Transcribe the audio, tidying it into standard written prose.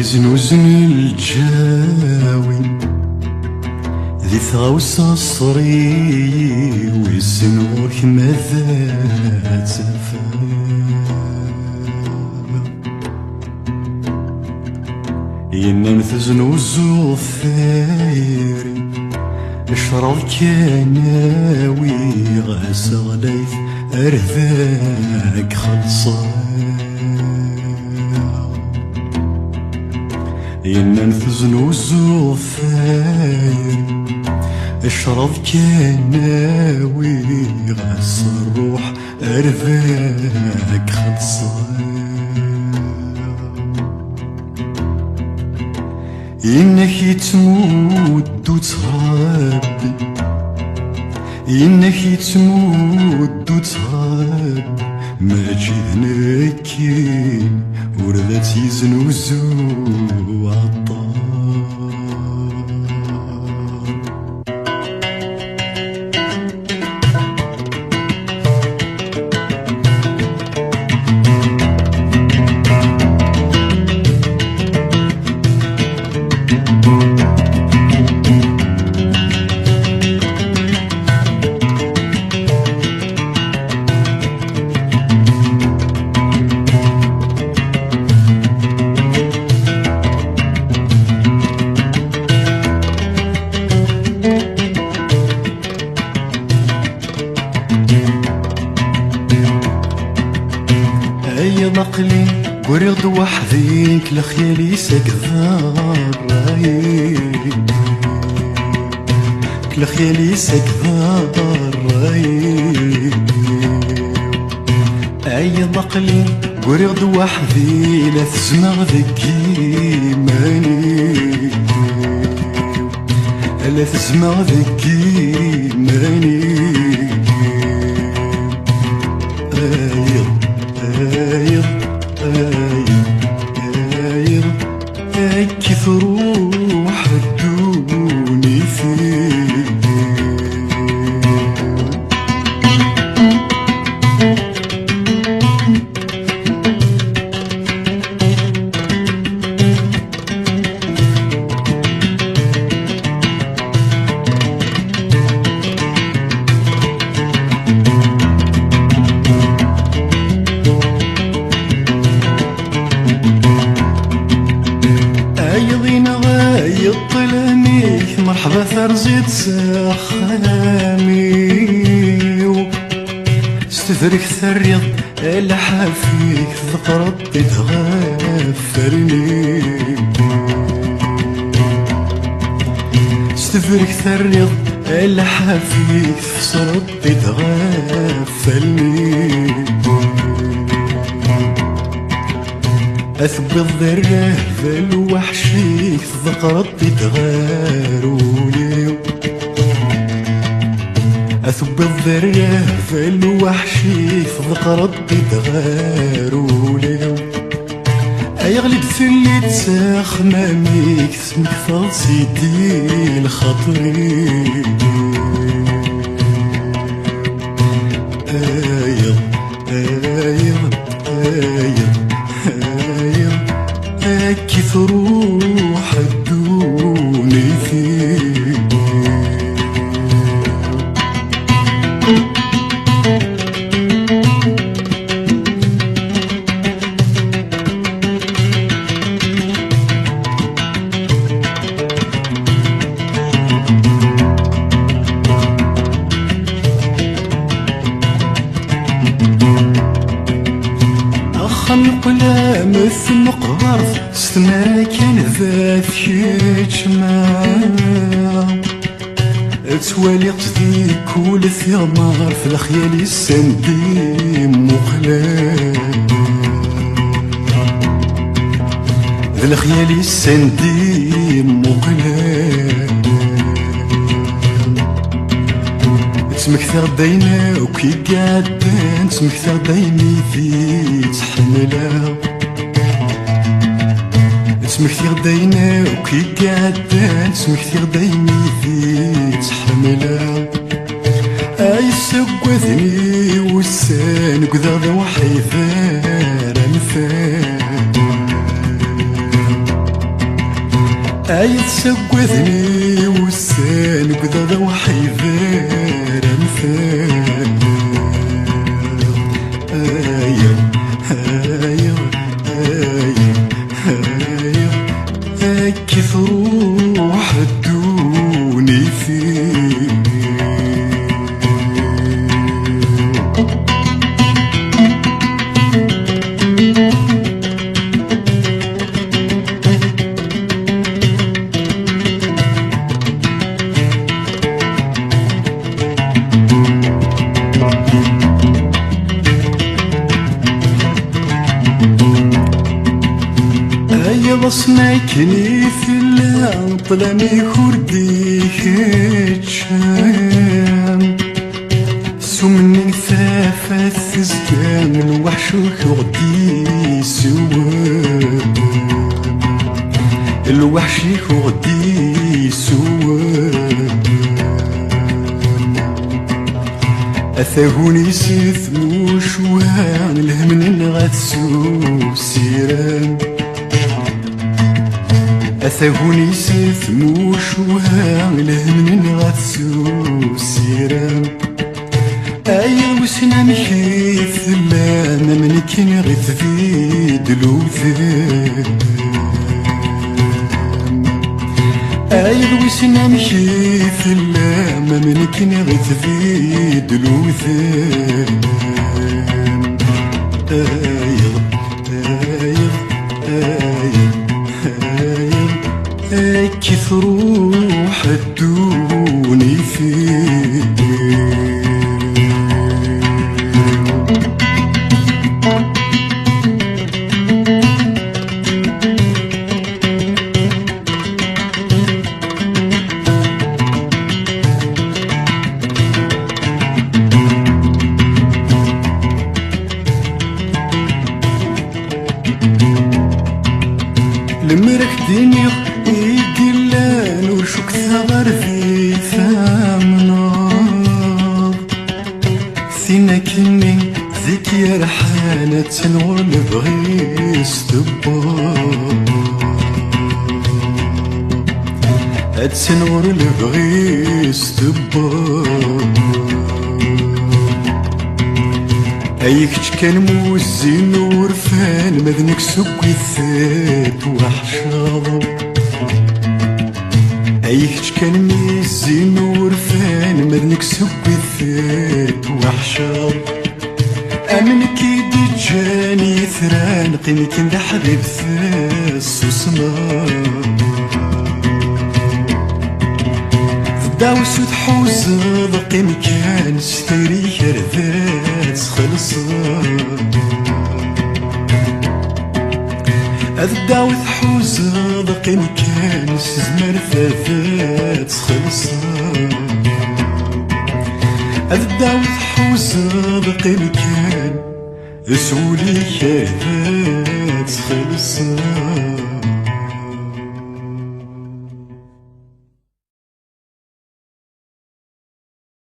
يزنوزن الجاوي ذي ثغوصة صري ويزنوك ماذا تفا ينام تزنوزو الثايري اشرب كناوي غاس غليث ارذاك خلصان ينام تزنوزو الثايري اشرب كناوي غاس الروح ارذاك خلصان إنك تموت وتهرب إنك تموت وتهرب ما جينا كين وردت يزنوزو عطار يا مقلي ورغد وحديك لخيالي سكذار لخيالي سكذار يا مقلي ورغد وحدي لا تسمع ذكي ماني لا تسمع ذكي ماني كيف روح الدوني فيك يطلنيك مرحبا ثرزيت سخامي استدرك ثريض الحافيك ذقرط تغفرني استدرك ثريض الحافيك صرط تغفلني أثبت ذره فالوحشيك ذقرت تغارولي أثبت ذره فالوحشيك ذقرت تغارولي أيغلب ثلي تساخماميك اسمك فالسيدي الخطري كيف روح الدوني فيك خنق لا مثل مقبر ستنا كان ذات كيتشما توالي قصدي كل ثمار في الخيال السندي مقلاب في الخيال السندي مقلاب تمكثر دايما وكي قادان تمكثر دايمي في تحملها تمكثر دايما وكي قادان تمكثر دايمي في تحملها اي سقوذني والسان قذا ذا وحيفان انفان أي تسقذني والسان قذا وحيفار مثال آية آية آية آية كيف روح الدوني فيه بصناكني في الليل طلعني خردي هيتشام سمني ثافة الزكام الوحش خغدي سوام الوحش خغدي سوام أثاهوني سيثمو شوان الهمن غاتسو سيران أثاهوني سيثمو شوان الهمن غاتسو سيران أي وسنا مخيث لانا من كين غيث في دلوثان أي وسنا مخيث لانا من كين غيث في دلوثان أيض أيض أيض أيض كيف روح الدوني فيه لمرك دينيق يقلان وشوك ثغر في ثامنا ثينا كني ذيك يا رحانة تنور نبغي استبار تنور نبغي استبار أيك كان موزين ورفان مذنك سكوي الثات وحشاض أيك كان موزين ورفان مذنك سكوي الثات وحشاض أمنك يدي جاني ثران قيمك ذا حبيب ثاس وسمار داوس تحوز ضقي مكان ستيري كرذات خلصان الداو تحوز ضقي مكان سزمر ثاثات خلصان الداو تحوز ضقي مكان سولي كرذات خلصان